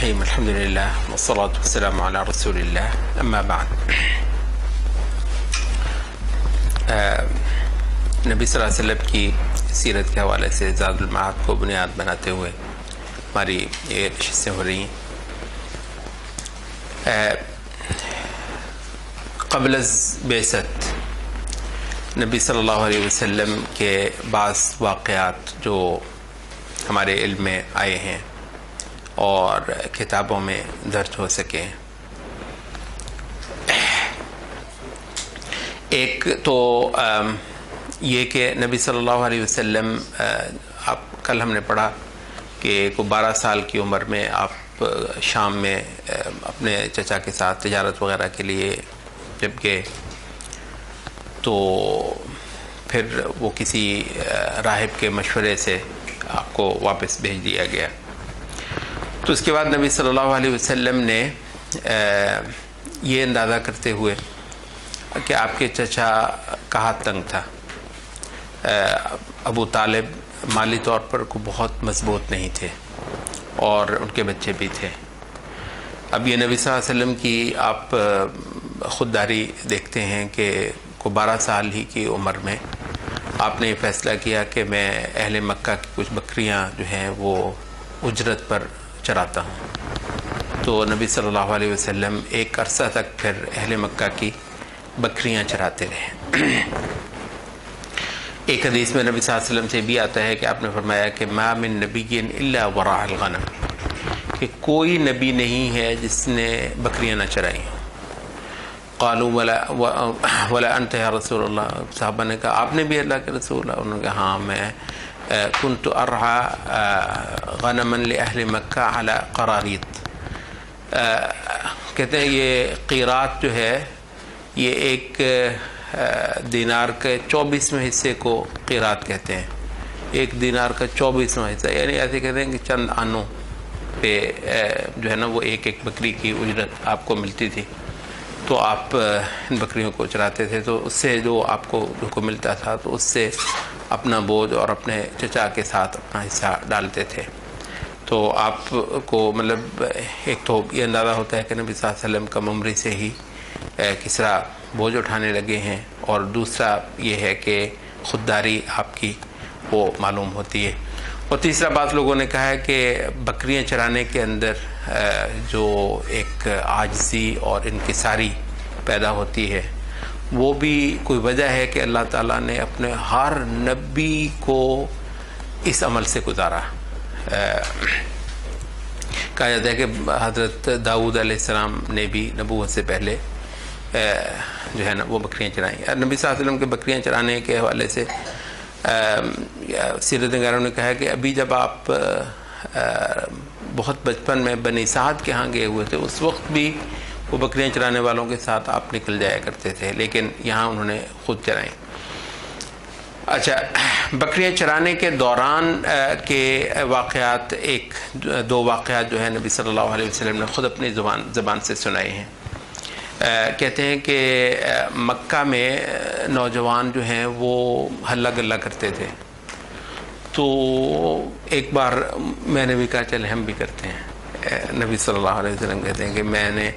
الرحیم الحمد للہ والصلاة والسلام علی رسول اللہ اما بعد. نبی صلی اللہ علیہ وسلم کی سیرت کے حوالے سے زاد المعاد کو بنیاد بناتے ہوئے ہماری یہ نشستیں ہو رہی ہیں. قبل از بعثت نبی صلی اللہ علیہ وسلم کے بعض واقعات جو ہمارے علم میں آئے ہیں اور کتابوں میں درج ہو سکے. ایک تو یہ کہ نبی صلی اللہ علیہ وسلم کل ہم نے پڑھا کہ کو 12 سال کی عمر میں آپ شام میں اپنے چچا کے ساتھ تجارت وغیرہ کے لیے جب گئے تو پھر وہ کسی راہب کے مشورے سے آپ کو واپس بھیج دیا گیا. تو اس کے بعد نبی صلی اللہ علیہ وسلم نے یہ اندازہ کرتے ہوئے کہ آپ کے چچا کا ہاتھ تنگ تھا. ابو طالب مالی طور پر کو بہت مضبوط نہیں تھے اور ان کے بچے بھی تھے. اب یہ نبی صلی اللہ علیہ وسلم کی آپ خودداری دیکھتے ہیں کہ کو 12 سال ہی کی عمر میں آپ نے یہ فیصلہ کیا کہ میں اہل مکہ کی کچھ بکریاں جو ہیں وہ اجرت پر چراتا ہوں. تو نبی صلی اللہ علیہ وسلم ایک عرصہ تک پھر اہل مکہ کی بکریاں چراتے رہے. ایک حدیث میں نبی صلی اللہ علیہ وسلم سے بھی آتا ہے کہ آپ نے فرمایا کہ ما من نبی الا وراء الغنم، کہ کوئی نبی نہیں ہے جس نے بکریاں نہ چرائی ہوں. قالوا ولا انت یا رسول اللہ، صحابہ نے کہا آپ نے بھی اللہ کے رسول اللہ؟ انہوں نے کہا ہاں میں كنت ارعى غنما لاہل مکہ علی قراریط. کہتے ہیں یہ قیراط جو ہے یہ ایک دینار کے 24ویں حصے کو قیراط کہتے ہیں. ایک دینار کا 24واں حصہ، یعنی ایسے کہتے ہیں کہ چند آنوں پہ جو ہے نا وہ ایک بکری کی اجرت آپ کو ملتی تھی. تو آپ ان بکریوں کو چراتے تھے تو اس سے جو آپ کو ملتا تھا تو اس سے اپنا بوجھ اور اپنے چچا کے ساتھ اپنا حصہ ڈالتے تھے. تو آپ کو مطلب ایک تو یہ اندازہ ہوتا ہے کہ نبی صلی اللہ علیہ وسلم کم عمری سے ہی کس طرح بوجھ اٹھانے لگے ہیں، اور دوسرا یہ ہے کہ خودداری آپ کی وہ معلوم ہوتی ہے. اور تیسرا بات لوگوں نے کہا ہے کہ بکریاں چرانے کے اندر جو ایک عاجزی اور انکساری پیدا ہوتی ہے وہ بھی کوئی وجہ ہے کہ اللہ تعالیٰ نے اپنے ہر نبی کو اس عمل سے گزارا. کہا جاتا ہے کہ حضرت داؤد علیہ السلام نے بھی نبوت سے پہلے جو ہے نا وہ بکریاں چرائیں. نبی صلی اللہ علیہ وسلم کے بکریاں چرانے کے حوالے سے سیرت نگاروں نے کہا کہ ابھی جب آپ بہت بچپن میں بنی سعد کے ہاں گئے ہوئے تھے اس وقت بھی وہ بکریاں چرانے والوں کے ساتھ آپ نکل جایا کرتے تھے، لیکن یہاں انہوں نے خود چرائیں. اچھا، بکریاں چرانے کے دوران کے واقعات، ایک دو واقعات جو ہیں نبی صلی اللہ علیہ وسلم نے خود اپنی زبان سے سنائے ہیں. کہتے ہیں کہ مکہ میں نوجوان جو ہیں وہ ہلا گلا کرتے تھے. تو ایک بار میں نے بھی کہا چلے ہم بھی کرتے ہیں. نبی صلی اللہ علیہ وسلم کہتے ہیں کہ میں نے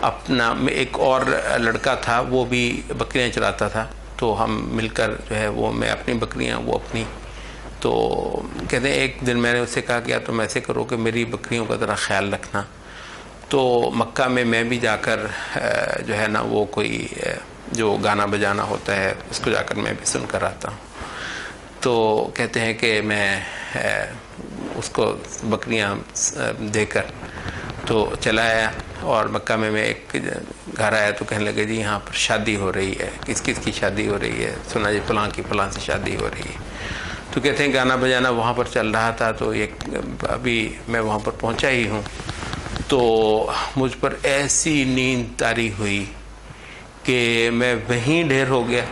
اپنا ایک اور لڑکا تھا وہ بھی بکریاں چراتا تھا، تو ہم مل کر جو ہے وہ میں اپنی بکریاں وہ اپنی. تو کہتے ہیں ایک دن میں نے اسے کہا کہ یا تم ایسے کرو کہ میری بکریوں کا ذرا خیال رکھنا. تو مکہ میں بھی جا کر جو ہے نا وہ کوئی جو گانا بجانا ہوتا ہے اس کو جا کر میں بھی سن کر آتا ہوں. تو کہتے ہیں کہ میں اس کو بکریاں دے کر تو چلا آیا، اور مکہ میں ایک گھر آیا تو کہنے لگے جی یہاں پر شادی ہو رہی ہے. کس کی شادی ہو رہی ہے؟ سنا جی فلاں کی فلاں سے شادی ہو رہی ہے. تو کہتے ہیں گانا بجانا وہاں پر چل رہا تھا. تو ابھی میں وہاں پر پہنچا ہی ہوں تو مجھ پر ایسی نیند طاری ہوئی کہ میں وہیں ڈھیر ہو گیا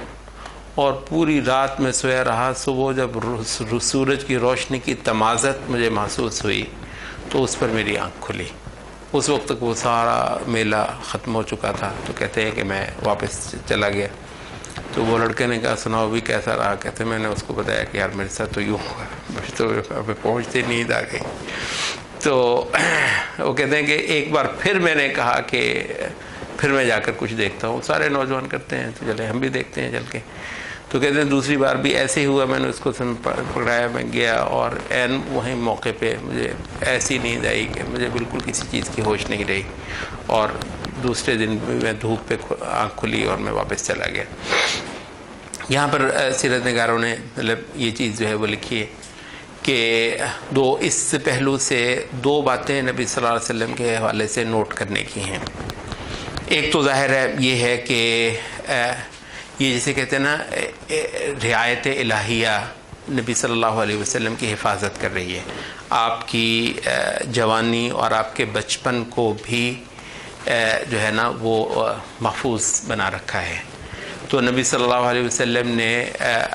اور پوری رات میں سویا رہا. صبح جب سورج کی روشنی کی تمازت مجھے محسوس ہوئی تو اس پر میری آنکھ کھلی. اس وقت تک وہ سارا میلہ ختم ہو چکا تھا. تو کہتے ہیں کہ میں واپس چلا گیا. تو وہ لڑکے نے کہا سناؤ بھی کیسا رہا؟ کہتے میں نے اس کو بتایا کہ یار میرے ساتھ تو یوں ہوگا، مجھے تو ابھی پہنچتے نیند آ گئی. تو وہ کہتے ہیں کہ ایک بار پھر میں نے کہا کہ پھر میں جا کر کچھ دیکھتا ہوں. سارے نوجوان کرتے ہیں تو چلے ہم بھی دیکھتے ہیں چل کے. تو کہتے ہیں دوسری بار بھی ایسے ہی ہوا, میں نے اس کو پکڑایا, میں گیا اور عین وہیں موقع پہ مجھے ایسی نیند آئی کہ مجھے بالکل کسی چیز کی ہوش نہیں رہی, اور دوسرے دن میں دھوپ پہ آنکھ کھلی اور میں واپس چلا گیا. یہاں پر سیرت نگاروں نے مطلب یہ چیز جو ہے وہ لکھی ہے کہ اس پہلو سے 2 باتیں نبی صلی اللہ علیہ وسلم کے حوالے سے نوٹ کرنے کی ہیں. ایک تو ظاہر ہے یہ ہے کہ یہ جسے کہتے ہیں نا رعایت الہیہ نبی صلی اللہ علیہ وسلم کی حفاظت کر رہی ہے, آپ کی جوانی اور آپ کے بچپن کو بھی جو ہے نا وہ محفوظ بنا رکھا ہے. تو نبی صلی اللہ علیہ وسلم نے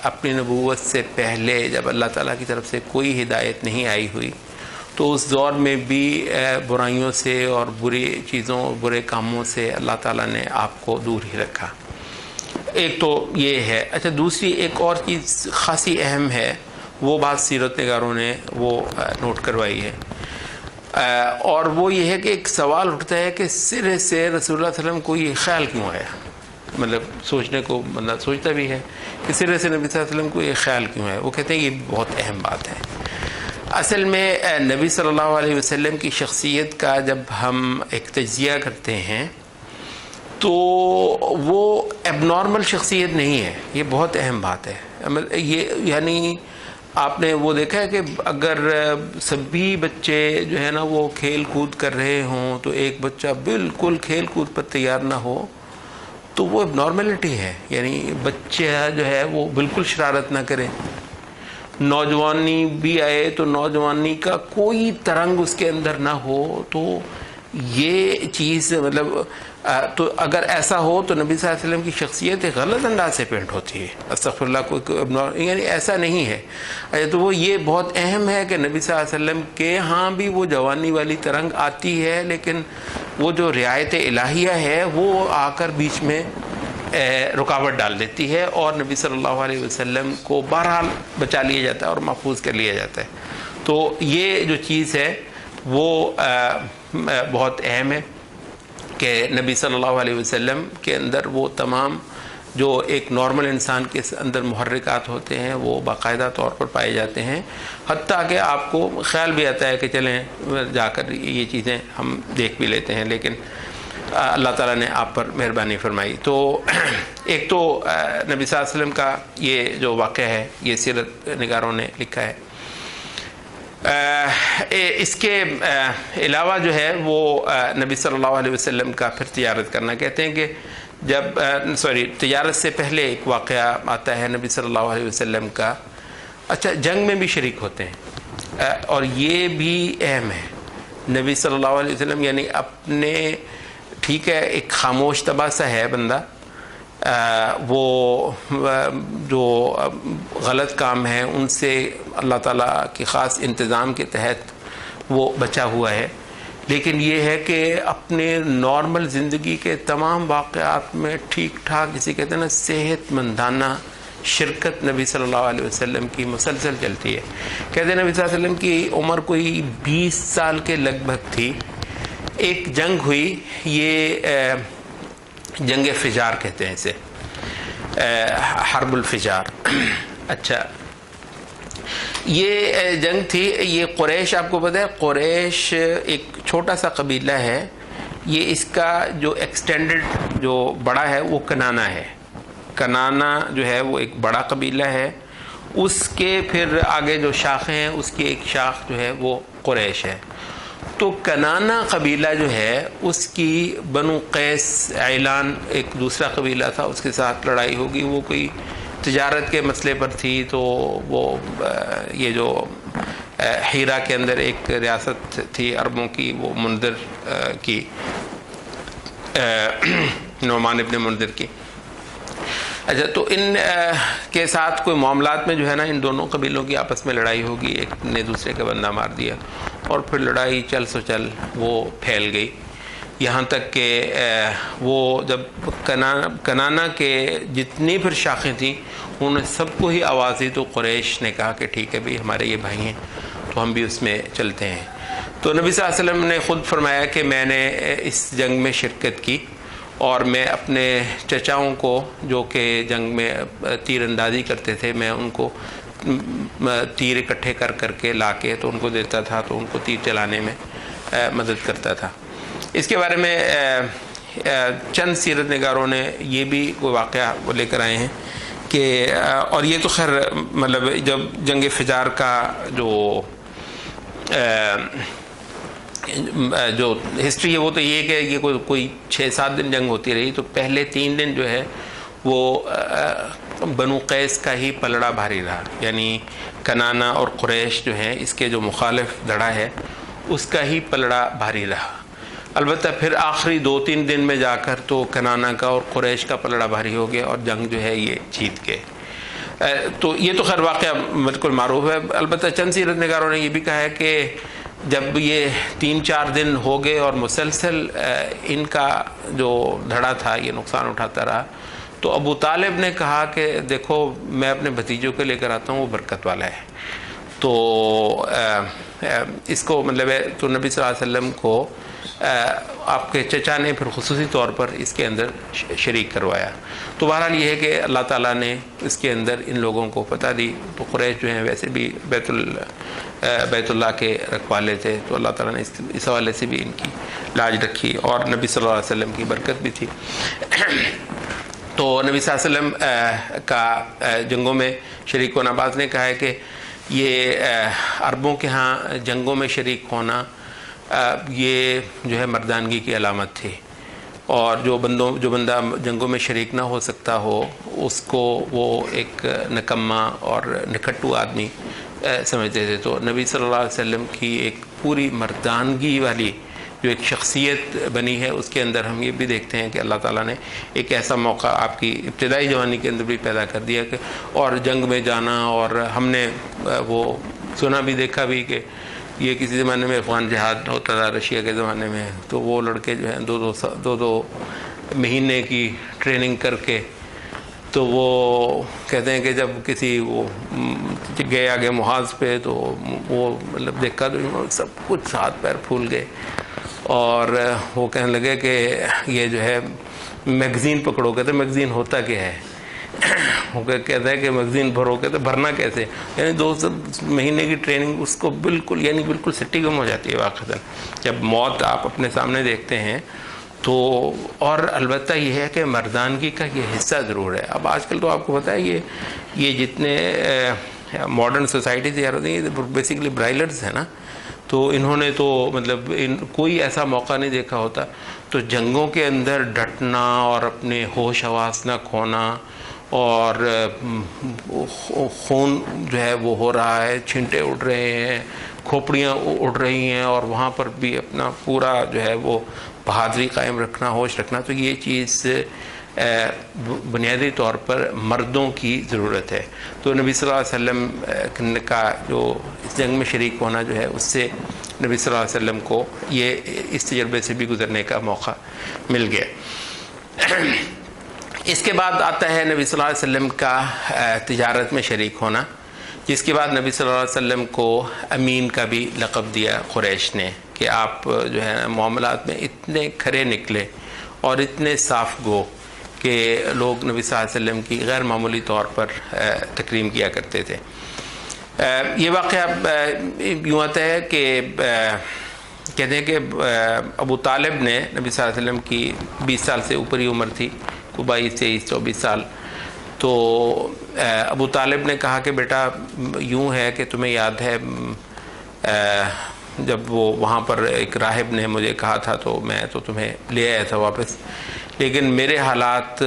اپنی نبوت سے پہلے جب اللہ تعالیٰ کی طرف سے کوئی ہدایت نہیں آئی ہوئی تو اس دور میں بھی برائیوں سے اور بری چیزوں برے کاموں سے اللہ تعالیٰ نے آپ کو دور ہی رکھا. ایک تو یہ ہے. اچھا, دوسری ایک اور چیز خاصی اہم ہے, وہ بات سیرت نگاروں نے وہ نوٹ کروائی ہے, اور وہ یہ ہے کہ ایک سوال اٹھتا ہے کہ سرے سے رسول اللہ علیہ وسلم کو یہ خیال کیوں آیا. مطلب سوچنے کو بندہ سوچتا بھی ہے کہ سرے سے نبی صلی اللہ علیہ وسلم کو یہ خیال کیوں ہے. وہ کہتے ہیں یہ بہت اہم بات ہے. اصل میں نبی صلی اللہ علیہ وسلم کی شخصیت کا جب ہم ایک تجزیہ کرتے ہیں تو وہ ایب نارمل شخصیت نہیں ہے. یہ بہت اہم بات ہے. یہ یعنی آپ نے وہ دیکھا ہے کہ اگر سبھی بچے جو ہے نا وہ کھیل کود کر رہے ہوں تو ایک بچہ بالکل کھیل کود پر تیار نہ ہو تو وہ ایب نارملٹی ہے. یعنی بچہ جو ہے وہ بالکل شرارت نہ کرے. نوجوانی بھی آئے تو نوجوانی کا کوئی ترنگ اس کے اندر نہ ہو, تو یہ چیز مطلب تو اگر ایسا ہو تو نبی صلی اللہ علیہ وسلم کی شخصیت ایک غلط انداز سے پینٹ ہوتی ہے. استغفر اللہ, کوئی یعنی ایسا نہیں ہے. تو وہ یہ بہت اہم ہے کہ نبی صلی اللہ علیہ وسلم کے ہاں بھی وہ جوانی والی ترنگ آتی ہے, لیکن وہ جو رعایت الہیہ ہے وہ آ کر بیچ میں رکاوٹ ڈال دیتی ہے, اور نبی صلی اللہ علیہ وسلم کو بہرحال بچا لیا جاتا ہے اور محفوظ کر لیا جاتا ہے. تو یہ جو چیز ہے وہ بہت اہم ہے کہ نبی صلی اللہ علیہ وسلم کے اندر وہ تمام جو ایک نارمل انسان کے اندر محرکات ہوتے ہیں وہ باقاعدہ طور پر پائے جاتے ہیں, حتیٰ کہ آپ کو خیال بھی آتا ہے کہ چلیں جا کر یہ چیزیں ہم دیکھ بھی لیتے ہیں, لیکن اللہ تعالیٰ نے آپ پر مہربانی فرمائی. تو ایک تو نبی صلی اللہ علیہ وسلم کا یہ جو واقعہ ہے یہ سیرت نگاروں نے لکھا ہے. اس کے علاوہ جو ہے وہ نبی صلی اللہ علیہ وسلم کا پھر تجارت کرنا. کہتے ہیں کہ جب تجارت سے پہلے ایک واقعہ آتا ہے نبی صلی اللہ علیہ وسلم کا. اچھا, جنگ میں بھی شریک ہوتے ہیں, اور یہ بھی اہم ہے. نبی صلی اللہ علیہ وسلم یعنی اپنے ٹھیک ہے ایک خاموش طبع سا ہے بندہ, وہ جو غلط کام ہیں ان سے اللہ تعالیٰ کے خاص انتظام کے تحت وہ بچا ہوا ہے, لیکن یہ ہے کہ اپنے نارمل زندگی کے تمام واقعات میں ٹھیک ٹھاک جسے کہتے ہیں نا صحت مندانہ شرکت نبی صلی اللہ علیہ وسلم کی مسلسل چلتی ہے. کہتے ہیں نبی صلی اللہ علیہ وسلم کی عمر کوئی 20 سال کے لگ بھگ تھی. ایک جنگ ہوئی, یہ جنگ فجار کہتے ہیں اسے, حرب الفجار. اچھا, یہ جنگ تھی. یہ قریش, آپ کو پتہ ہے قریش ایک چھوٹا سا قبیلہ ہے. یہ اس کا جو ایکسٹینڈڈ جو بڑا ہے وہ کنانا ہے. کنانا جو ہے وہ ایک بڑا قبیلہ ہے. اس کے پھر آگے جو شاخیں ہیں اس کی ایک شاخ جو ہے وہ قریش ہے. تو کنانا قبیلہ جو ہے اس کی بنو قیس اعلان ایک دوسرا قبیلہ تھا, اس کے ساتھ لڑائی ہوگی. وہ کوئی تجارت کے مسئلے پر تھی. تو وہ یہ جو ہیرا کے اندر ایک ریاست تھی عربوں کی, وہ منذر کی, نعمان ابن منذر کی. اچھا, تو ان کے ساتھ کوئی معاملات میں جو ہے نا ان دونوں قبیلوں کی آپس میں لڑائی ہوگی. ایک نے دوسرے کا بندہ مار دیا اور پھر لڑائی چل سو چل وہ پھیل گئی, یہاں تک کہ وہ جب کنانا کے جتنی پھر شاخیں تھیں انہوں نے سب کو ہی آواز دی. تو قریش نے کہا کہ ٹھیک ہے بھائی, ہمارے یہ بھائی ہیں تو ہم بھی اس میں چلتے ہیں. تو نبی صلی اللہ علیہ وسلم نے خود فرمایا کہ میں نے اس جنگ میں شرکت کی اور میں اپنے چچاؤں کو جو کہ جنگ میں تیر اندازی کرتے تھے میں ان کو تیر اکٹھے کر کے لا کے تو ان کو دیتا تھا تو ان کو تیر چلانے میں مدد کرتا تھا۔ اس کے بارے میں چند سیرت نگاروں نے یہ بھی کوئی واقعہ وہ لے کر آئے ہیں کہ اور یہ تو خیر مطلب جب جنگ فجار کا جو ہسٹری ہے وہ تو یہ کہ یہ کوئی 6-7 دن جنگ ہوتی رہی، تو پہلے 3 دن جو ہے وہ بنو قیس کا ہی پلڑا بھاری رہا، یعنی کنانہ اور قریش جو ہیں اس کے جو مخالف دھڑا ہے اس کا ہی پلڑا بھاری رہا۔ البتہ پھر آخری 2-3 دن میں جا کر تو کنانہ کا اور قریش کا پلڑا بھاری ہو گیا اور جنگ جو ہے یہ جیت گئے۔ تو یہ تو خیر واقعہ بالکل معروف ہے۔ البتہ چند سیرت نگاروں نے یہ بھی کہا ہے کہ جب یہ 3-4 دن ہو گئے اور مسلسل ان کا جو دھڑا تھا یہ نقصان اٹھاتا رہا تو ابو طالب نے کہا کہ دیکھو میں اپنے بھتیجوں کو لے کر آتا ہوں، وہ برکت والا ہے۔ تو اس کو مطلب ہے تو نبی صلی اللہ علیہ وسلم کو آپ کے چچا نے پھر خصوصی طور پر اس کے اندر شریک کروایا۔ تو بہرحال یہ ہے کہ اللہ تعالیٰ نے اس کے اندر ان لوگوں کو فتح دی۔ تو قریش جو ہیں ویسے بھی بیت اللہ کے رکھوالے تھے، تو اللہ تعالیٰ نے اس حوالے سے بھی ان کی لاج رکھی اور نبی صلی اللہ علیہ وسلم کی برکت بھی تھی۔ تو نبی صلی اللہ علیہ وسلم کا جنگوں میں شریک ہونا، بعض نے کہا ہے کہ یہ عربوں کے ہاں جنگوں میں شریک ہونا یہ جو ہے مردانگی کی علامت تھی، اور جو بندہ جنگوں میں شریک نہ ہو سکتا ہو اس کو وہ ایک نکما اور نکھٹو آدمی سمجھتے تھے۔ تو نبی صلی اللہ علیہ وسلم کی ایک پوری مردانگی والی جو ایک شخصیت بنی ہے اس کے اندر ہم یہ بھی دیکھتے ہیں کہ اللہ تعالیٰ نے ایک ایسا موقع آپ کی ابتدائی جوانی کے اندر بھی پیدا کر دیا کہ اور جنگ میں جانا، اور ہم نے وہ سنا بھی دیکھا بھی کہ یہ کسی زمانے میں افغان جہاد ہوتا تھا رشیا کے زمانے میں، تو وہ لڑکے جو ہیں دو مہینے کی ٹریننگ کر کے تو وہ کہتے ہیں کہ جب کسی وہ گئے آگے محاذ پہ تو وہ مطلب دیکھا تو سب کچھ ہاتھ پیر پھول گئے، اور وہ کہنے لگے کہ یہ جو ہے میگزین پکڑو، کہتے میگزین ہوتا کیا ہے؟ وہ کہتا ہے کہ میگزین بھرو، کہتے بھرنا کیسے؟ یعنی 2 مہینے کی ٹریننگ اس کو بالکل سٹی گم ہو جاتی ہے واقعتاً جب موت آپ اپنے سامنے دیکھتے ہیں تو۔ اور البتہ یہ ہے کہ مردانگی کا یہ حصہ ضرور ہے۔ اب آج کل تو آپ کو پتہ ہے یہ جتنے ماڈرن سوسائٹی تیار ہوتی ہیں یہ بیسیکلی برائلرز ہیں نا، تو انہوں نے تو مطلب کوئی ایسا موقع نہیں دیکھا ہوتا، تو جنگوں کے اندر ڈٹنا اور اپنے ہوش حواس نہ کھونا، اور خون جو ہے وہ ہو رہا ہے، چھینٹے اڑ رہے ہیں، کھوپڑیاں اڑ رہی ہیں، اور وہاں پر بھی اپنا پورا جو ہے وہ بہادری قائم رکھنا، ہوش رکھنا، تو یہ چیز بنیادی طور پر مردوں کی ضرورت ہے۔ تو نبی صلی اللہ علیہ وسلم کا جو اس جنگ میں شریک ہونا جو ہے اس سے نبی صلی اللہ علیہ وسلم کو یہ اس تجربے سے بھی گزرنے کا موقع مل گیا۔ اس کے بعد آتا ہے نبی صلی اللہ علیہ وسلم کا تجارت میں شریک ہونا، جس کے بعد نبی صلی اللہ علیہ وسلم کو امین کا بھی لقب دیا قریش نے کہ آپ جو ہے معاملات میں اتنے کھرے نکلے اور اتنے صاف گو کہ لوگ نبی صلی اللہ علیہ وسلم کی غیر معمولی طور پر تکریم کیا کرتے تھے۔ یہ واقعہ یوں آتا ہے کہ کہتے ہیں کہ ابو طالب نے نبی صلی اللہ علیہ وسلم کی 20 سال سے اوپر ہی عمر تھی، 22 23 24 سال، تو ابو طالب نے کہا کہ بیٹا یوں ہے کہ تمہیں یاد ہے جب وہ وہاں پر ایک راہب نے مجھے کہا تھا تو میں تو تمہیں لے آیا تھا واپس، لیکن میرے حالات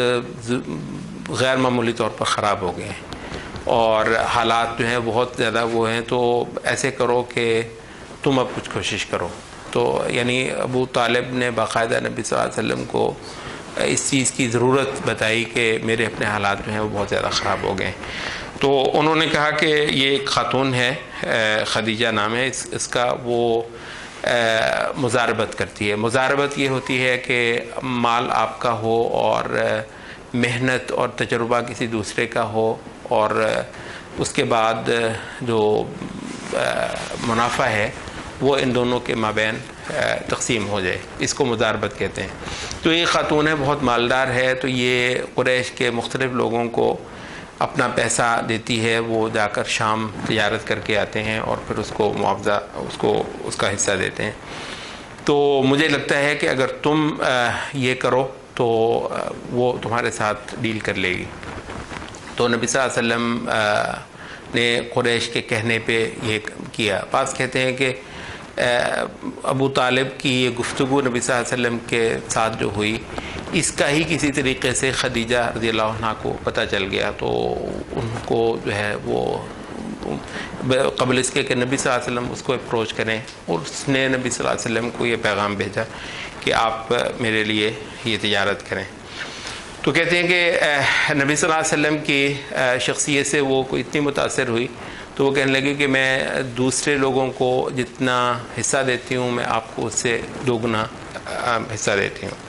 غیر معمولی طور پر خراب ہو گئے ہیں اور حالات جو ہیں بہت زیادہ وہ ہیں، تو ایسے کرو کہ تم اب کچھ کوشش کرو۔ تو یعنی ابو طالب نے باقاعدہ نبی صلی اللہ علیہ وسلم کو اس چیز کی ضرورت بتائی کہ میرے اپنے حالات جو ہیں وہ بہت زیادہ خراب ہو گئے۔ تو انہوں نے کہا کہ یہ ایک خاتون ہے، خدیجہ نام ہے اس کا، وہ مزاربت کرتی ہے۔ مزاربت یہ ہوتی ہے کہ مال آپ کا ہو اور محنت اور تجربہ کسی دوسرے کا ہو، اور اس کے بعد جو منافع ہے وہ ان دونوں کے مابین تقسیم ہو جائے، اس کو مضاربت کہتے ہیں۔ تو یہ خاتون ہے، بہت مالدار ہے، تو یہ قریش کے مختلف لوگوں کو اپنا پیسہ دیتی ہے، وہ جا کر شام تجارت کر کے آتے ہیں اور پھر اس کو معاوضہ اس کا حصہ دیتے ہیں۔ تو مجھے لگتا ہے کہ اگر تم یہ کرو تو وہ تمہارے ساتھ ڈیل کر لے گی۔ تو نبی صلی اللہ علیہ وسلم نے قریش کے کہنے پہ یہ کیا۔ بعض کہتے ہیں کہ ابو طالب کی یہ گفتگو نبی صلی اللہ علیہ وسلم کے ساتھ جو ہوئی، اس کا ہی کسی طریقے سے خدیجہ رضی اللہ عنہ کو پتہ چل گیا، تو ان کو جو ہے وہ قبل اس کے کہ نبی صلی اللہ علیہ وسلم اس کو اپروچ کریں، اور اس نے نبی صلی اللہ علیہ وسلم کو یہ پیغام بھیجا کہ آپ میرے لیے یہ تجارت کریں۔ تو کہتے ہیں کہ نبی صلی اللہ علیہ وسلم کی شخصیت سے وہ کوئی اتنی متاثر ہوئی تو وہ کہنے لگے کہ میں دوسرے لوگوں کو جتنا حصہ دیتی ہوں میں آپ کو اس سے دوگنا حصہ دیتی ہوں۔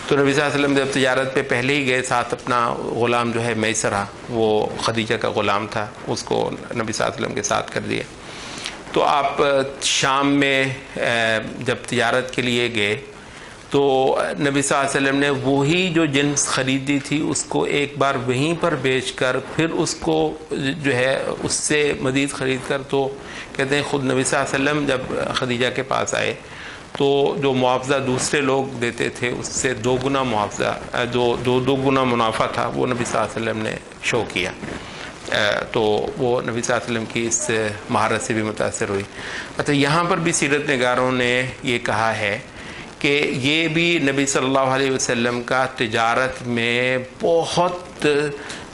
تو نبی صلی اللہ علیہ وسلم جب تجارت پہ پہلے ہی گئے، ساتھ اپنا غلام جو ہے میسرہ، وہ خدیجہ کا غلام تھا، اس کو نبی صلی اللہ علیہ وسلم کے ساتھ کر دیا۔ تو آپ شام میں جب تجارت کے لیے گئے تو نبی صلی اللہ علیہ وسلم نے وہی جو جنس خریدی تھی اس کو ایک بار وہیں پر بیچ کر پھر اس کو جو ہے اس سے مزید خرید کر، تو کہتے ہیں خود نبی صلی اللہ علیہ وسلم جب خدیجہ کے پاس آئے تو جو معاوضہ دوسرے لوگ دیتے تھے اس سے دو گنا معاوضہ، جو دو گنا منافع تھا، وہ نبی صلی اللہ علیہ وسلم نے شو کیا۔ تو وہ نبی صلی اللہ علیہ وسلم کی اس مہارت سے بھی متاثر ہوئی۔ اچھا، یہاں پر بھی سیرت نگاروں نے یہ کہا ہے کہ یہ بھی نبی صلی اللہ علیہ وسلم کا تجارت میں بہت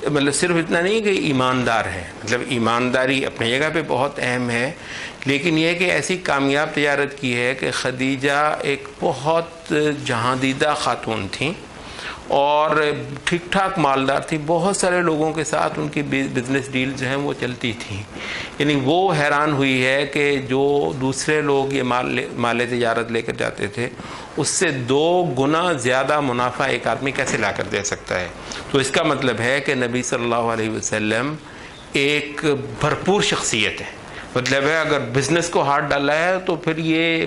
مطلب صرف اتنا نہیں کہ ایماندار ہے، مطلب ایمانداری اپنی جگہ پہ بہت اہم ہے، لیکن یہ کہ ایسی کامیاب تجارت کی ہے کہ خدیجہ ایک بہت جہاں دیدہ خاتون تھیں اور ٹھیک ٹھاک مالدار تھی، بہت سارے لوگوں کے ساتھ ان کی بزنس ڈیل جو ہیں وہ چلتی تھیں۔ یعنی وہ حیران ہوئی ہے کہ جو دوسرے لوگ یہ مال تجارت لے کر جاتے تھے اس سے 2 گنا زیادہ منافع ایک آدمی کیسے لا کر دے سکتا ہے۔ تو اس کا مطلب ہے کہ نبی صلی اللہ علیہ وسلم ایک بھرپور شخصیت ہے، مطلب ہے اگر بزنس کو ہاتھ ڈالا ہے تو پھر یہ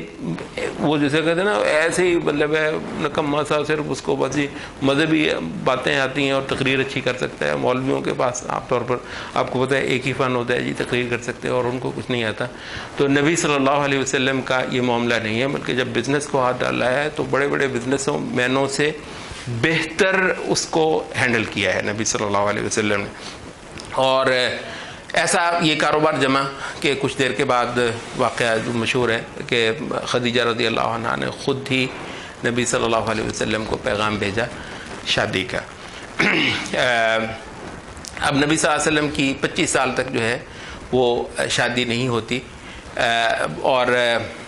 وہ جیسے کہتے ہیں نا ایسے ہی مطلب ہے نکما سا، صرف اس کو بس ہی مذہبی باتیں آتی ہیں اور تقریر اچھی کر سکتا ہے۔ مولویوں کے پاس عام طور پر آپ کو پتہ ہے ایک ہی فن ہوتا ہے جی، تقریر کر سکتے ہیں اور ان کو کچھ نہیں آتا۔ تو نبی صلی اللہ علیہ وسلم کا یہ معاملہ نہیں ہے، بلکہ جب بزنس کو ہاتھ ڈالا ہے تو بڑے بڑے بزنس مینوں سے بہتر اس کو ہینڈل کیا ہے نبی صلی اللہ علیہ وسلم نے۔ اور ایسا یہ کاروبار جمع کہ کچھ دیر کے بعد واقعہ مشہور ہے کہ خدیجہ رضی اللہ عنہ نے خود ہی نبی صلی اللہ علیہ وسلم کو پیغام بھیجا شادی کا۔ اب نبی صلی اللہ علیہ وسلم کی 25 سال تک جو ہے وہ شادی نہیں ہوتی، اور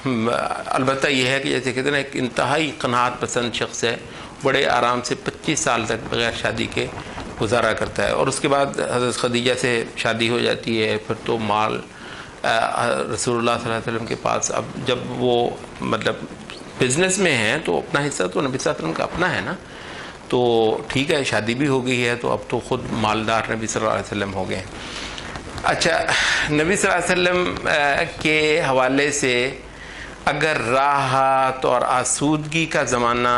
البتہ یہ ہے کہ جیسے کہتے ہیں ایک انتہائی قناعت پسند شخص ہے، بڑے آرام سے 25 سال تک بغیر شادی کے گزارا کرتا ہے۔ اور اس کے بعد حضرت خدیجہ سے شادی ہو جاتی ہے، پھر تو مال رسول اللہ صلی اللہ علیہ وسلم کے پاس، اب جب وہ مطلب بزنس میں ہیں تو اپنا حصہ تو نبی صلی اللہ علیہ وسلم کا اپنا ہے نا، تو ٹھیک ہے شادی بھی ہو گئی ہے تو اب تو خود مالدار نبی صلی اللہ علیہ وسلم ہو گئے۔ اچھا، نبی صلی اللہ علیہ وسلم کے حوالے سے اگر راحت اور آسودگی کا زمانہ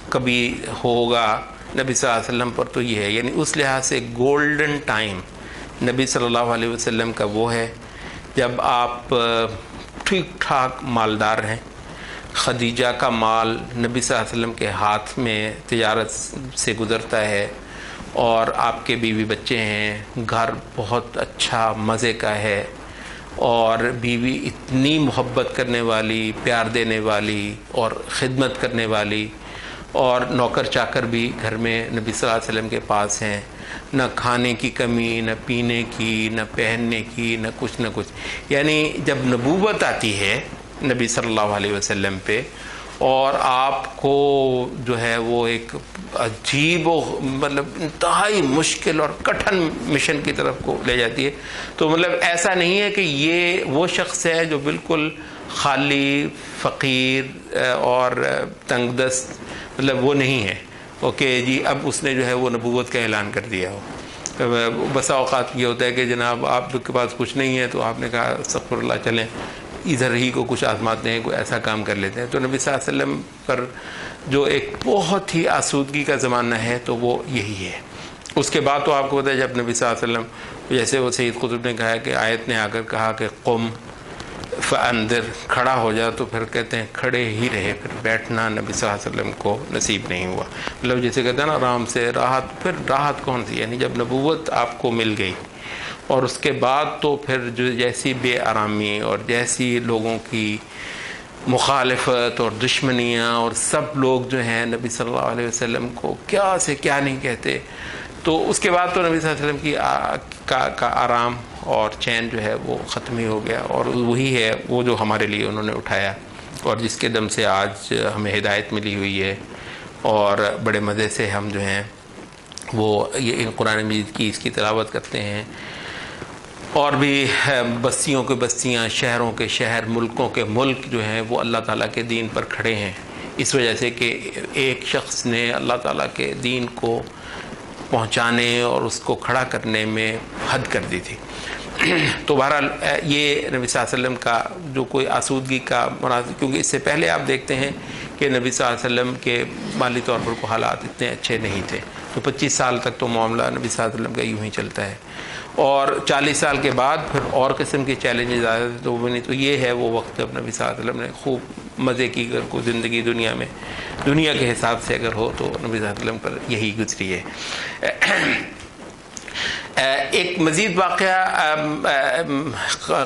کبھی ہوگا نبی صلی اللہ علیہ وسلم پر تو یہ ہے، یعنی اس لحاظ سے گولڈن ٹائم نبی صلی اللہ علیہ وسلم کا وہ ہے جب آپ ٹھیک ٹھاک مالدار ہیں۔ خدیجہ کا مال نبی صلی اللہ علیہ وسلم کے ہاتھ میں تجارت سے گزرتا ہے، اور آپ کے بیوی بچے ہیں، گھر بہت اچھا مزے کا ہے، اور بیوی اتنی محبت کرنے والی، پیار دینے والی اور خدمت کرنے والی، اور نوکر چاکر بھی گھر میں نبی صلی اللہ علیہ وسلم کے پاس ہیں، نہ کھانے کی کمی، نہ پینے کی، نہ پہننے کی، نہ کچھ۔ یعنی جب نبوت آتی ہے نبی صلی اللہ علیہ وسلم پہ اور آپ کو جو ہے وہ ایک عجیب و مطلب انتہائی مشکل اور کٹھن مشن کی طرف کو لے جاتی ہے، تو مطلب ایسا نہیں ہے کہ یہ وہ شخص ہے جو بالکل خالی فقیر اور تنگ دست، مطلب وہ نہیں ہے اوکے جی اب اس نے جو ہے وہ نبوت کا اعلان کر دیا ہو۔ بسا اوقات یہ ہوتا ہے کہ جناب آپ کے پاس کچھ نہیں ہے تو آپ نے کہا استغفر اللہ چلیں ادھر ہی کو کچھ آزماتے ہیں، کوئی ایسا کام کر لیتے ہیں. تو نبی صلی اللہ علیہ وسلم پر جو ایک بہت ہی آسودگی کا زمانہ ہے تو وہ یہی ہے. اس کے بعد تو آپ کو پتہ ہے جب نبی صلی اللہ علیہ وسلم، جیسے وہ سید قطب نے کہا کہ آیت نے آ کر کہا کہ قم فانذر، کھڑا ہو جا، تو پھر کہتے ہیں کھڑے ہی رہے، پھر بیٹھنا نبی صلی اللہ علیہ وسلم کو نصیب نہیں ہوا. مطلب جیسے کہتے ہیں نا آرام سے راحت. پھر راحت کون سی؟ یعنی جب نبوت آپ کو مل گئی اور اس کے بعد تو پھر جو جیسی بے آرامی اور جیسی لوگوں کی مخالفت اور دشمنیاں، اور سب لوگ جو ہیں نبی صلی اللہ علیہ وسلم کو کیا سے کیا نہیں کہتے، تو اس کے بعد تو نبی صلی اللہ علیہ وسلم کی آرام اور چین جو ہے وہ ختم ہی ہو گیا. اور وہی ہے وہ جو ہمارے لیے انہوں نے اٹھایا اور جس کے دم سے آج ہمیں ہدایت ملی ہوئی ہے، اور بڑے مزے سے ہم جو ہیں وہ یہ قرآن مجید کی اس کی تلاوت کرتے ہیں، اور بھی بستیوں کے بستیاں، شہروں کے شہر، ملکوں کے ملک جو ہیں وہ اللہ تعالیٰ کے دین پر کھڑے ہیں، اس وجہ سے کہ ایک شخص نے اللہ تعالیٰ کے دین کو پہنچانے اور اس کو کھڑا کرنے میں حد کر دی تھی. تو بہرحال یہ نبی صلی اللہ علیہ وسلم کا جو کوئی آسودگی کا مناظر، کیونکہ اس سے پہلے آپ دیکھتے ہیں کہ نبی صلی اللہ علیہ وسلم کے مالی طور پر کو حالات اتنے اچھے نہیں تھے. تو 25 سال تک تو معاملہ نبی صلی اللہ علیہ وسلم کا یوں ہی چلتا ہے، اور 40 سال کے بعد پھر اور قسم کے چیلنجز آئے تو وہ نہیں. تو یہ ہے وہ وقت جب نبی صلی اللہ علیہ وسلم نے خوب مزے کی، اگر کوئی زندگی دنیا میں دنیا کے حساب سے اگر ہو تو نبی صلی اللہ علیہ وسلم پر یہی گزری ہے. ایک مزید واقعہ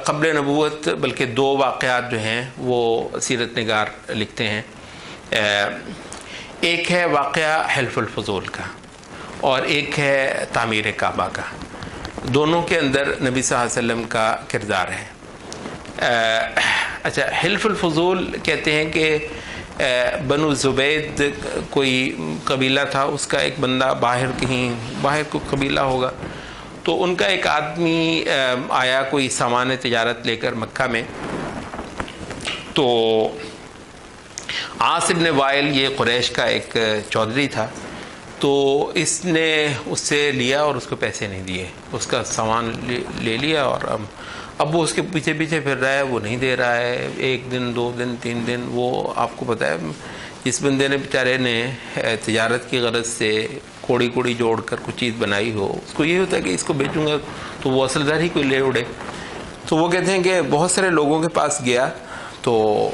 قبل نبوت، بلکہ 2 واقعات جو ہیں وہ سیرت نگار لکھتے ہیں. ایک ہے واقعہ حلف الفضول کا اور ایک ہے تعمیر کعبہ کا. دونوں کے اندر نبی صلی اللہ علیہ وسلم کا کردار ہے. اچھا، حلف الفضول کہتے ہیں کہ بنو زبید کوئی قبیلہ تھا، اس کا ایک بندہ باہر کوئی قبیلہ ہوگا، تو ان کا ایک آدمی آیا کوئی سامان تجارت لے کر مکہ میں. تو عاص بن وائل یہ قریش کا ایک چودھری تھا، تو اس نے اس سے لیا اور اس کو پیسے نہیں دیے، اس کا سامان لے لیا، اور اب وہ اس کے پیچھے پیچھے پھر رہا ہے، وہ نہیں دے رہا ہے. 1 دن 2 دن 3 دن، وہ آپ کو پتہ ہے جس بندے نے بیچارے نے تجارت کی غرض سے کوڑی جوڑ کر کچھ چیز بنائی ہو، اس کو یہ ہوتا ہے کہ اس کو بیچوں گا تو وہ اصل دار ہی کوئی لے اڑے. تو وہ کہتے ہیں کہ بہت سارے لوگوں کے پاس گیا، تو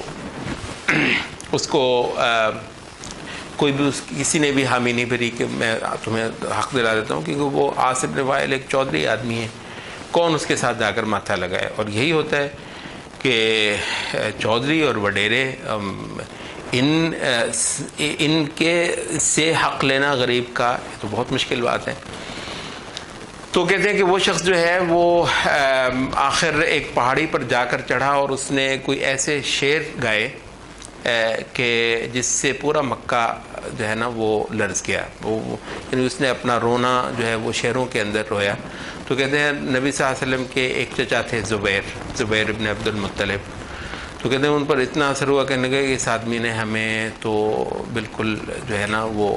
اس کو کوئی بھی کسی نے بھی حامی نہیں بھری کہ میں تمہیں حق دلا دیتا ہوں، کیونکہ وہ عاص بن وائل ایک چودھری آدمی ہے، کون اس کے ساتھ جا کر ماتھا لگائے. اور یہی ہوتا ہے کہ چودھری اور وڈیرے ان کے سے حق لینا غریب کا تو بہت مشکل بات ہے. تو کہتے ہیں کہ وہ شخص جو ہے وہ آخر ایک پہاڑی پر جا کر چڑھا، اور اس نے کوئی ایسے شعر گائے کہ جس سے پورا مکہ جو ہے نا وہ لرز گیا. یعنی اس نے اپنا رونا جو ہے وہ شعروں کے اندر رویا. تو کہتے ہیں نبی صلی اللہ علیہ وسلم کے ایک چچا تھے زبیر ابن عبد المطلب، تو کہتے ہیں ان پر اتنا اثر ہوا کہنے لگے کہ اس آدمی نے ہمیں تو بالکل جو ہے نا وہ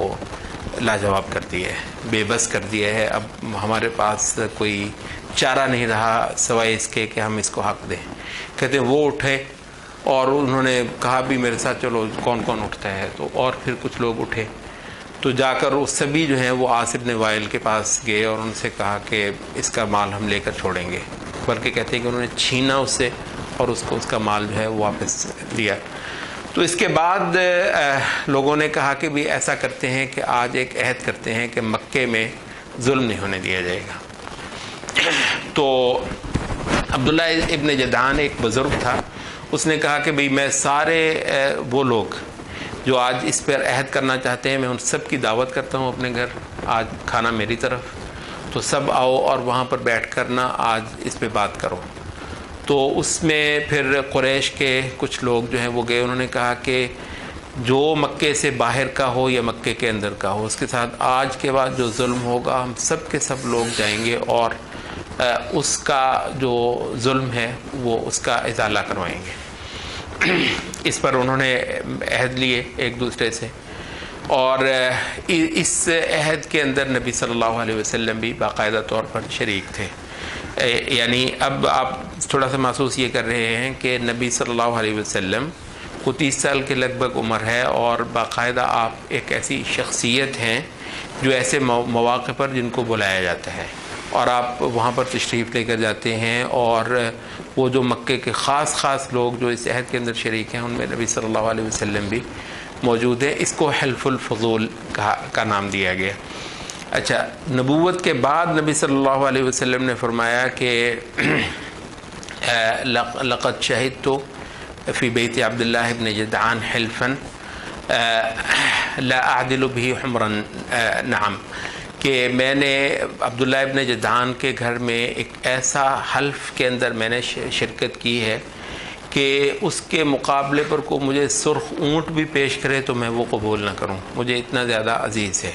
لاجواب کر دیا ہے، بے بس کر دیا ہے. اب ہمارے پاس کوئی چارہ نہیں رہا سوائے اس کے کہ ہم اس کو حق دیں. کہتے ہیں وہ اٹھے اور انہوں نے کہا بھی میرے ساتھ چلو، کون کون اٹھتا ہے. تو اور پھر کچھ لوگ اٹھے، تو جا کر وہ سبھی جو ہیں وہ عاص بن وائل کے پاس گئے اور ان سے کہا کہ اس کا مال ہم لے کر چھوڑیں گے. بلکہ کہتے ہیں کہ انہوں نے چھینا اس سے اور اس کو اس کا مال جو ہے وہ واپس دیا. تو اس کے بعد لوگوں نے کہا کہ بھی ایسا کرتے ہیں کہ آج ایک عہد کرتے ہیں کہ مکے میں ظلم نہیں ہونے دیا جائے گا. تو عبداللہ ابن جدعان ایک بزرگ تھا، اس نے کہا کہ بھئی میں سارے وہ لوگ جو آج اس پر عہد کرنا چاہتے ہیں میں ان سب کی دعوت کرتا ہوں اپنے گھر، آج کھانا میری طرف، تو سب آؤ اور وہاں پر بیٹھ کر نا آج اس پہ بات کرو. تو اس میں پھر قریش کے کچھ لوگ جو ہیں وہ گئے، انہوں نے کہا کہ جو مکے سے باہر کا ہو یا مکے کے اندر کا ہو، اس کے ساتھ آج کے بعد جو ظلم ہوگا ہم سب کے سب لوگ جائیں گے اور اس کا جو ظلم ہے وہ اس کا ازالہ کروائیں گے. اس پر انہوں نے عہد لیے ایک دوسرے سے، اور اس عہد کے اندر نبی صلی اللہ علیہ وسلم بھی باقاعدہ طور پر شریک تھے. یعنی اب آپ تھوڑا سا محسوس یہ کر رہے ہیں کہ نبی صلی اللہ علیہ وسلم کو 30 سال کے لگ بھگ عمر ہے، اور باقاعدہ آپ ایک ایسی شخصیت ہیں جو ایسے مواقع پر جن کو بلایا جاتا ہے، اور آپ وہاں پر تشریف لے کر جاتے ہیں، اور وہ جو مکے کے خاص لوگ جو اس عہد کے اندر شریک ہیں ان میں نبی صلی اللہ علیہ وسلم بھی موجود ہیں۔ اس کو حلف الفضول کا نام دیا گیا۔ اچھا، نبوت کے بعد نبی صلی اللہ علیہ وسلم نے فرمایا کہ لقد شہدت فی بیت عبداللہ ابن جدعان حلفا لا اعدل به حمرا نعم، کہ میں نے عبداللہ ابن جدعان کے گھر میں ایک ایسا حلف کے اندر میں نے شرکت کی ہے کہ اس کے مقابلے پر کو مجھے سرخ اونٹ بھی پیش کرے تو میں وہ قبول نہ کروں، مجھے اتنا زیادہ عزیز ہے۔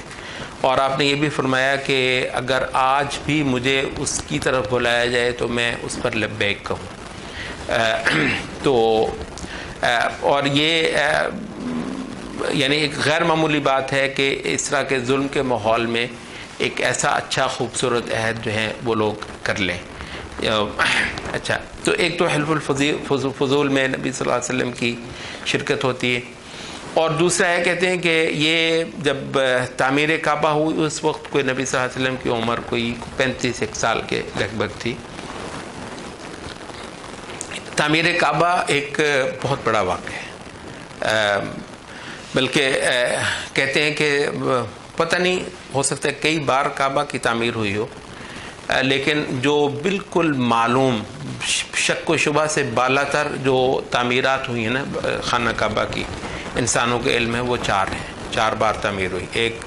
اور آپ نے یہ بھی فرمایا کہ اگر آج بھی مجھے اس کی طرف بلایا جائے تو میں اس پر لبیک کہوں۔ تو اور یہ یعنی ایک غیر معمولی بات ہے کہ اس طرح کے ظلم کے ماحول میں ایک ایسا اچھا خوبصورت عہد جو ہے وہ لوگ کر لیں۔ اچھا، تو ایک تو حلف الفضول میں نبی صلی اللہ علیہ وسلم کی شرکت ہوتی ہے، اور دوسرا ہے کہتے ہیں کہ یہ جب تعمیر کعبہ ہوئی اس وقت کوئی نبی صلی اللہ علیہ وسلم کی عمر کوئی 35 سال کے لگ بھگ تھی۔ تعمیر کعبہ ایک بہت بڑا واقعہ ہے، بلکہ کہتے ہیں کہ پتہ نہیں ہو سکتا ہے کئی بار کعبہ کی تعمیر ہوئی ہو، لیکن جو بالکل معلوم شک و شبہ سے بالا تر جو تعمیرات ہوئی ہیں نا خانہ کعبہ کی، انسانوں کے علم ہے وہ 4 ہیں، 4 بار تعمیر ہوئی۔ ایک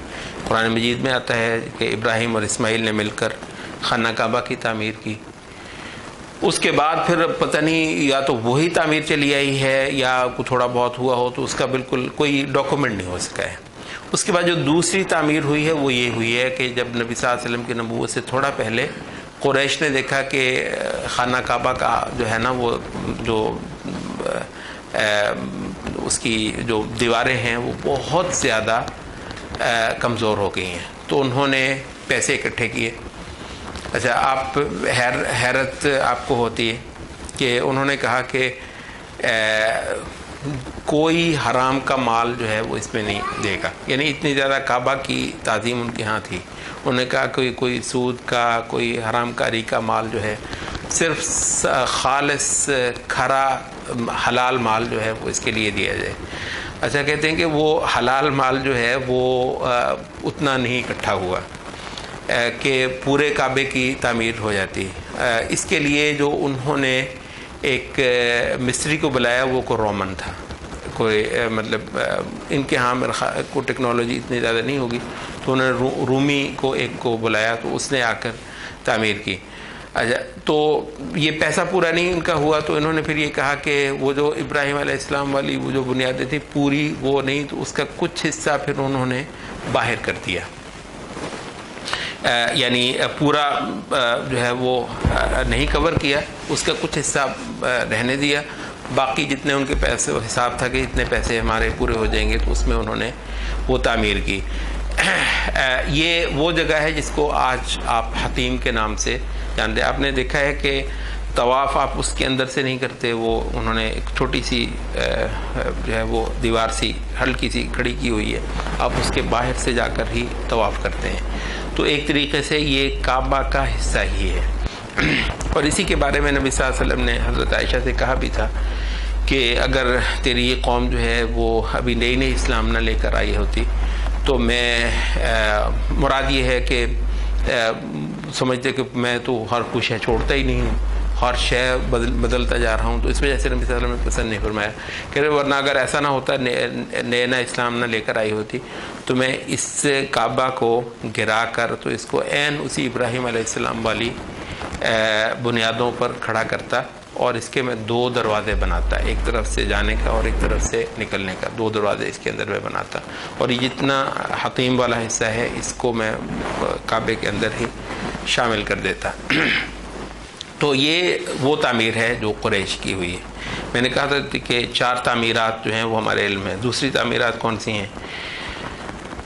قرآن مجید میں آتا ہے کہ ابراہیم اور اسماعیل نے مل کر خانہ کعبہ کی تعمیر کی، اس کے بعد پھر پتہ نہیں یا تو وہی تعمیر چلی آئی ہے یا تھوڑا بہت ہوا ہو تو اس کا بالکل کوئی ڈاکومنٹ نہیں ہو سکا ہے۔ اس کے بعد جو دوسری تعمیر ہوئی ہے وہ یہ ہوئی ہے کہ جب نبی صلی اللہ علیہ وسلم کی نبوت سے تھوڑا پہلے قریش نے دیکھا کہ خانہ کعبہ کا جو ہے نا وہ جو اس کی جو دیواریں ہیں وہ بہت زیادہ کمزور ہو گئی ہیں، تو انہوں نے پیسے اکٹھے کیے۔ اچھا، آپ حیرت آپ کو ہوتی ہے کہ انہوں نے کہا کہ کوئی حرام کا مال جو ہے وہ اس میں نہیں دے گا، یعنی اتنی زیادہ کعبہ کی تعظیم ان کے ہاں تھی۔ انہوں نے کہا کہ کوئی سود کا کوئی حرام کاری کا مال جو ہے، صرف خالص کھرا حلال مال جو ہے وہ اس کے لیے دیا جائے۔ اچھا، کہتے ہیں کہ وہ حلال مال جو ہے وہ اتنا نہیں اکٹھا ہوا کہ پورے کعبے کی تعمیر ہو جاتی۔ اس کے لیے جو انہوں نے ایک مستری کو بلایا وہ کو رومن تھا، کوئی مطلب ان کے ہاں کو ٹیکنالوجی اتنی زیادہ نہیں ہوگی، تو انہوں نے رومی کو ایک کو بلایا تو اس نے آ کر تعمیر کی۔ اچھا، تو یہ پیسہ پورا نہیں ان کا ہوا تو انہوں نے پھر یہ کہا کہ وہ جو ابراہیم علیہ السلام والی وہ جو بنیادیں تھیں پوری وہ نہیں، تو اس کا کچھ حصہ پھر انہوں نے باہر کر دیا، یعنی پورا جو ہے وہ نہیں کور کیا، اس کا کچھ حصہ رہنے دیا، باقی جتنے ان کے پیسے حساب تھا کہ اتنے پیسے ہمارے پورے ہو جائیں گے تو اس میں انہوں نے وہ تعمیر کی۔ یہ وہ جگہ ہے جس کو آج آپ حتیم کے نام سے جانتے ہیں۔ آپ نے دیکھا ہے کہ طواف آپ اس کے اندر سے نہیں کرتے، وہ انہوں نے ایک چھوٹی سی جو ہے وہ دیوار سی ہلکی سی کھڑی کی ہوئی ہے، آپ اس کے باہر سے جا کر ہی طواف کرتے ہیں۔ تو ایک طریقے سے یہ کعبہ کا حصہ ہی ہے، اور اسی کے بارے میں نبی صلی اللہ علیہ وسلم نے حضرت عائشہ سے کہا بھی تھا کہ اگر تیری یہ قوم جو ہے وہ ابھی نئی اسلام نہ لے کر آئی ہوتی تو میں مراد یہ ہے کہ سمجھتے کہ میں تو ہر کوئی شے چھوڑتا ہی نہیں ہوں، ہر شے بدلتا جا رہا ہوں، تو اس وجہ سے نبی صلی اللہ علیہ وسلم نے پسند نہیں فرمایا کہ ورنہ اگر ایسا نہ ہوتا نیا اسلام نہ لے کر آئی ہوتی تو میں اس کعبہ کو گرا کر تو اس کو عین اسی ابراہیم علیہ السلام والی بنیادوں پر کھڑا کرتا، اور اس کے میں 2 دروازے بناتا، ایک طرف سے جانے کا اور ایک طرف سے نکلنے کا، 2 دروازے اس کے اندر میں بناتا، اور یہ جتنا حتیم والا حصہ ہے اس کو میں کعبے کے اندر ہی شامل کر دیتا۔ تو یہ وہ تعمیر ہے جو قریش کی ہوئی ہے۔ میں نے کہا تھا کہ 4 تعمیرات جو ہیں وہ ہمارے علم میں، دوسری تعمیرات کون سی ہیں؟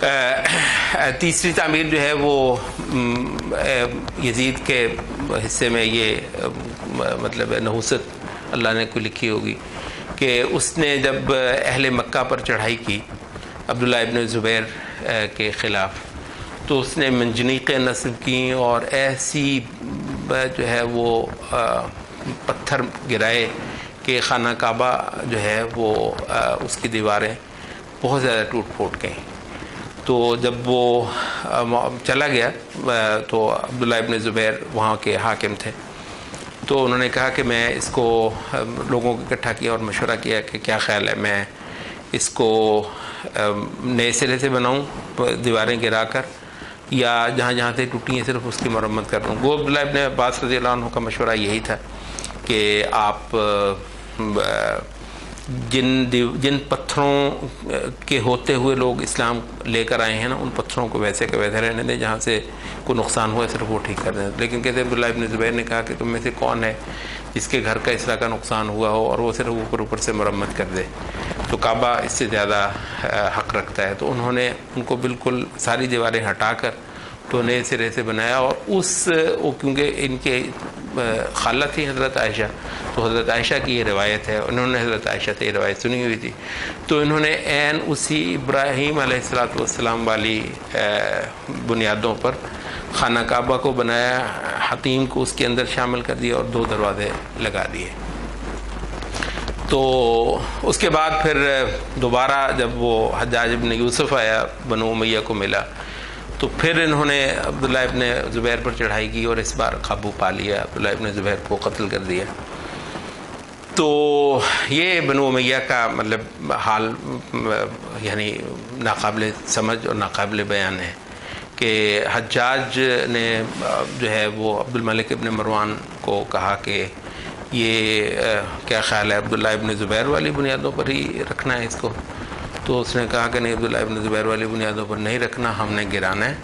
تیسری تعمیر جو ہے وہ یزید کے حصے میں یہ مطلب نحوست اللہ نے کو لکھی ہوگی کہ اس نے جب اہل مکہ پر چڑھائی کی عبداللہ ابن زبیر کے خلاف، تو اس نے منجنیقیں نصب کیں اور ایسی جو ہے وہ پتھر گرائے کہ خانہ کعبہ جو ہے وہ اس کی دیواریں بہت زیادہ ٹوٹ پھوٹ گئیں۔ تو جب وہ چلا گیا تو عبداللہ ابن زبیر وہاں کے حاکم تھے، تو انہوں نے کہا کہ میں اس کو لوگوں کو اکٹھا کیا اور مشورہ کیا کہ کیا خیال ہے میں اس کو نئے سرے سے بناؤں دیواریں گرا کر، یا جہاں جہاں سے ٹوٹی ہیں صرف اس کی مرمت کر دوں۔ وہ عبداللہ ابن عباس رضی اللہ عنہ کا مشورہ یہی تھا کہ آپ جن پتھروں کے ہوتے ہوئے لوگ اسلام لے کر آئے ہیں نا، ان پتھروں کو ویسے کے ویسے رہنے دیں، جہاں سے کوئی نقصان ہوا ہے صرف وہ ٹھیک کر دیں۔ لیکن کہتے ہیں عبداللہ ابن زبیر نے کہا کہ تم میں سے کون ہے جس کے گھر کا اس طرح کا نقصان ہوا ہو اور وہ صرف اوپر سے مرمت کر دے، تو کعبہ اس سے زیادہ حق رکھتا ہے۔ تو انہوں نے ان کو بالکل ساری دیواریں ہٹا کر تو نئے سرے سے بنایا، اور کیونکہ ان کے خالہ تھی حضرت عائشہ، تو حضرت عائشہ کی یہ روایت ہے، انہوں نے حضرت عائشہ سے یہ روایت سنی ہوئی تھی، تو انہوں نے عین اسی ابراہیم علیہ السلام والی بنیادوں پر خانہ کعبہ کو بنایا، حتیم کو اس کے اندر شامل کر دیا اور 2 دروازے لگا دیے۔ تو اس کے بعد پھر دوبارہ جب وہ حجاج ابن یوسف آیا، بنو امیہ کو ملا، تو پھر انہوں نے عبداللہ ابن زبیر پر چڑھائی کی اور اس بار قابو پا لیا، عبداللہ ابن زبیر کو قتل کر دیا۔ تو یہ بنو امیہ کا مطلب حال یعنی ناقابل سمجھ اور ناقابل بیان ہے کہ حجاج نے جو ہے وہ عبد الملک ابن مروان کو کہا کہ یہ کیا خیال ہے، عبداللہ ابن زبیر والی بنیادوں پر ہی رکھنا ہے اس کو؟ تو اس نے کہا کہ نہیں، عبداللہ ابن زبیر والی بنیادوں پر نہیں رکھنا، ہم نے گرانا ہے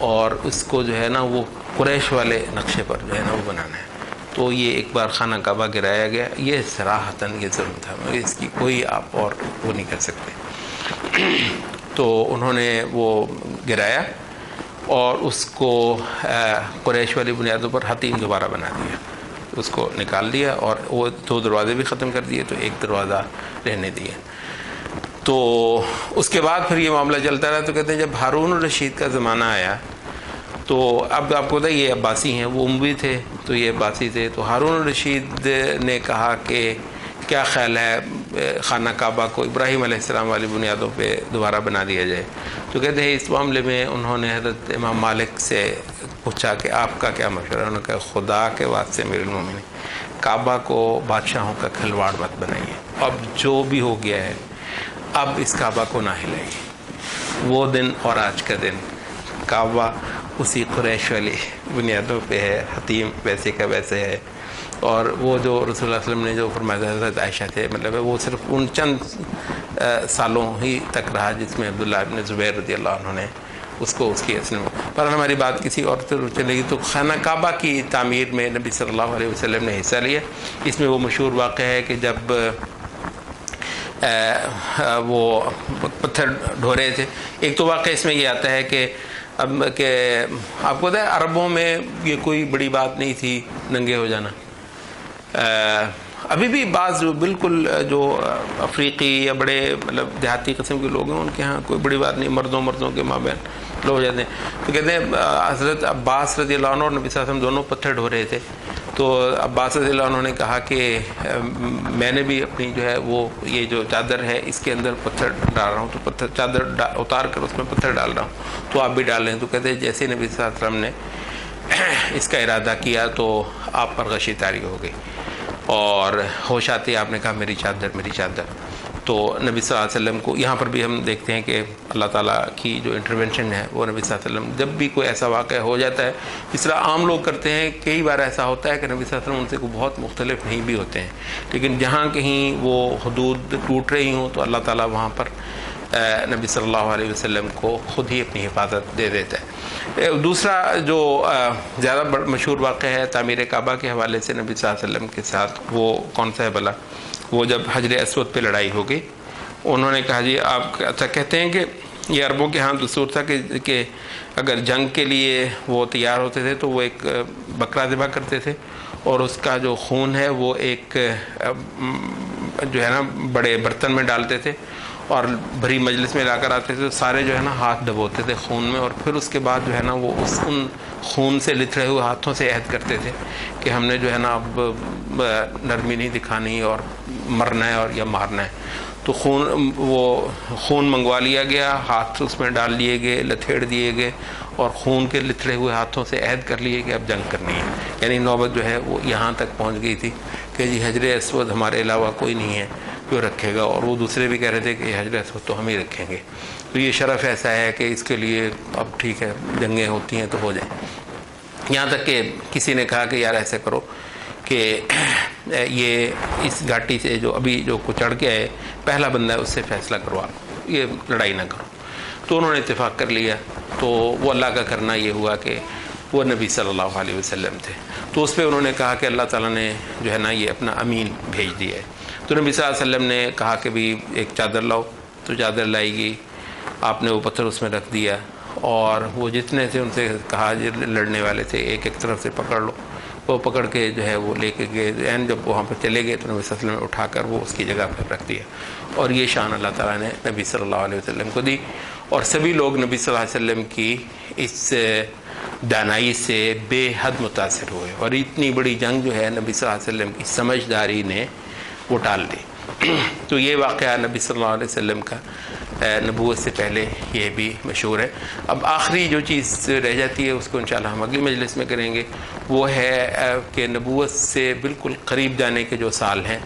اور اس کو جو ہے نا وہ قریش والے نقشے پر جو ہے نا وہ بنانا ہے۔ تو یہ ایک بار خانہ کعبہ گرایا گیا، یہ صراحتاً یہ ظلم تھا، اس کی کوئی آپ اور وہ نہیں کر سکتے۔ تو انہوں نے وہ گرایا اور اس کو قریش والی بنیادوں پر حتیم دوبارہ بنا دیا، اس کو نکال دیا اور وہ 2 دروازے بھی ختم کر دیے، تو 1 دروازہ رہنے دیا۔ تو اس کے بعد پھر یہ معاملہ چلتا رہا۔ تو کہتے ہیں جب ہارون الرشید کا زمانہ آیا تو اب آپ کو پتہ ہے یہ عباسی ہیں، وہ اموی تھے تو یہ عباسی تھے، تو ہارون الرشید نے کہا کہ کیا خیال ہے خانہ کعبہ کو ابراہیم علیہ السلام والی بنیادوں پہ دوبارہ بنا دیا جائے؟ تو کہتے ہیں اس معاملے میں انہوں نے حضرت امام مالک سے پوچھا کہ آپ کا کیا مشورہ ہے؟ انہوں نے کہا خدا کے واسطے امیر المومنین، کعبہ کو بادشاہوں کا کھلواڑ مت بنائیے، اب جو بھی ہو گیا ہے اب اس کعبہ کو نہ ہلائیے۔ وہ دن اور آج کا دن کعبہ اسی قریش والی بنیادوں پہ ہے، حتیم ویسے کا ویسے ہے، اور وہ جو رسول اللہ صلی اللہ علیہ وسلم نے جو فرمایا حضرت عائشہ تھے، مطلب وہ صرف ان چند سالوں ہی تک رہا جس میں عبداللہ ابن زبیر رضی اللہ عنہ نے اس کو اس کی اصل میں، پر ہماری بات کسی اور طرح چلے گی۔ تو خانہ کعبہ کی تعمیر میں نبی صلی اللہ علیہ وسلم نے حصہ لیا۔ اس میں وہ مشہور واقعہ ہے کہ جب وہ پتھر ڈھو رہے تھے، ایک تو واقعہ اس میں یہ آتا ہے کہ آپ کو پتہ ہے عربوں میں یہ کوئی بڑی بات نہیں تھی ننگے ہو جانا۔ ابھی بھی بعض بالکل جو افریقی یا بڑے مطلب دیہاتی قسم کے لوگ ہیں ان کے ہاں کوئی بڑی بات نہیں، مردوں کے مابین لوگ ہو جاتے ہیں۔ تو کہتے ہیں حضرت عباس رضی اللہ عنہ اور نبی صلی اللہ علیہ وسلم دونوں پتھر ڈھو رہے تھے، تو عباس رضی اللہ عنہ نے کہا کہ میں نے بھی اپنی جو ہے وہ یہ جو چادر ہے اس کے اندر پتھر ڈال رہا ہوں، تو پتھر چادر اتار کر اس میں پتھر ڈال رہا ہوں، تو آپ بھی ڈال لیں۔ تو کہتے ہیں جیسے نبی صلی اللہ علیہ وسلم نے اس کا ارادہ کیا تو آپ پر غشی طاری ہو گئی اور ہوش آتے آپ نے کہا میری چادر۔ تو نبی صلی اللہ علیہ وسلم کو یہاں پر بھی ہم دیکھتے ہیں کہ اللہ تعالیٰ کی جو انٹرونشن ہے وہ نبی صلی اللہ علیہ وسلم جب بھی کوئی ایسا واقعہ ہو جاتا ہے، اس طرح عام لوگ کرتے ہیں، کئی بار ایسا ہوتا ہے کہ نبی صلی اللہ علیہ وسلم ان سے کوئی بہت مختلف نہیں بھی ہوتے ہیں، لیکن جہاں کہیں وہ حدود ٹوٹ رہی ہوں تو اللہ تعالیٰ وہاں پر نبی صلی اللہ علیہ وسلم کو خود ہی اپنی حفاظت دے دیتا ہے۔ دوسرا جو زیادہ مشہور واقعہ ہے تعمیر کعبہ کے حوالے سے نبی صلی اللہ علیہ وسلم کے ساتھ، وہ کون سا ہے بھلا؟ وہ جب حجر اسود پہ لڑائی ہو گئی، انہوں نے کہا جی آپ اچھا کہتے ہیں کہ یہ عربوں کے ہاں دستور تھا کہ اگر جنگ کے لیے وہ تیار ہوتے تھے تو وہ ایک بکرا ذبح کرتے تھے، اور اس کا جو خون ہے وہ ایک جو ہے نا بڑے برتن میں ڈالتے تھے اور بھری مجلس میں لا کر آتے تھے، تو سارے جو ہے نا ہاتھ ڈبوتے تھے خون میں، اور پھر اس کے بعد جو ہے نا وہ ان خون سے لتھڑے ہوئے ہاتھوں سے عہد کرتے تھے کہ ہم نے جو ہے نا اب نرمی نہیں دکھانی اور مرنا ہے اور یا مارنا ہے۔ تو خون منگوا لیا گیا، ہاتھ اس میں ڈال لیے گئے، لتھیڑ دیے گئے، اور خون کے لتھڑے ہوئے ہاتھوں سے عہد کر لیے کہ اب جنگ کرنی ہے۔ یعنی نوبت جو ہے وہ یہاں تک پہنچ گئی تھی کہ جی حجر اسود ہمارے علاوہ کوئی نہیں ہے جو رکھے گا، اور وہ دوسرے بھی کہہ رہے تھے کہ یہ حجر اسود تو ہم ہی رکھیں گے۔ تو یہ شرف ایسا ہے کہ اس کے لیے اب ٹھیک ہے جنگیں ہوتی ہیں تو ہو جائیں۔ یہاں تک کہ کسی نے کہا کہ یار ایسے کرو کہ یہ اس گھاٹی سے جو ابھی جو چڑھ کے آئے پہلا بندہ ہے اس سے فیصلہ کروا لو، یہ لڑائی نہ کرو۔ تو انہوں نے اتفاق کر لیا۔ تو وہ اللہ کا کرنا یہ ہوا کہ وہ نبی صلی اللہ علیہ وسلم تھے، تو اس پہ انہوں نے کہا کہ اللہ تعالیٰ نے جو ہے نا یہ اپنا امین بھیج دیا ہے۔ تو نبی صلی اللہ علیہ وسلم نے کہا کہ بھی ایک چادر لاؤ، تو چادر لائی گئی، آپ نے وہ پتھر اس میں رکھ دیا، اور وہ جتنے تھے ان سے کہا جو لڑنے والے تھے ایک ایک طرف سے پکڑ لو، وہ پکڑ کے جو ہے وہ لے کے گئے، اینڈ جب وہاں پہ چلے گئے تو نبی صلی اللہ علیہ وسلم نے اٹھا کر وہ اس کی جگہ پر رکھ دیا، اور یہ شان اللہ تعالیٰ نے نبی صلی اللہ علیہ وسلم کو دی، اور سبھی لوگ نبی صلی اللہ علیہ وسلم کی اس دانائی سے بے حد متاثر ہوئے، اور اتنی بڑی جنگ جو ہے نبی صلی اللہ علیہ وسلم کی سمجھداری نے وہ ٹال دی۔ تو یہ واقعہ نبی صلی اللہ علیہ وسلم کا نبوت سے پہلے یہ بھی مشہور ہے۔ اب آخری جو چیز رہ جاتی ہے اس کو انشاءاللہ ہم اگلی مجلس میں کریں گے، وہ ہے کہ نبوت سے بالکل قریب جانے کے جو سال ہیں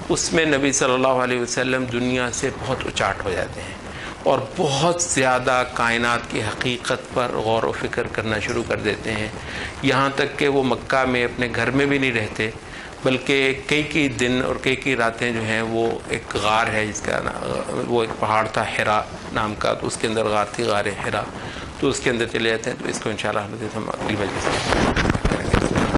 اس میں نبی صلی اللہ علیہ وسلم دنیا سے بہت اچاٹ ہو جاتے ہیں، اور بہت زیادہ کائنات کی حقیقت پر غور و فکر کرنا شروع کر دیتے ہیں، یہاں تک کہ وہ مکہ میں اپنے گھر میں بھی نہیں رہتے، بلکہ کئی دن اور کئی راتیں جو ہیں وہ ایک غار ہے جس کا وہ ایک پہاڑ تھا حرا نام کا، تو اس کے اندر غار تھی، غار حرا، تو اس کے اندر چلے جاتے ہیں۔ تو اس کو انشاءاللہ ہم اگلی مجلس میں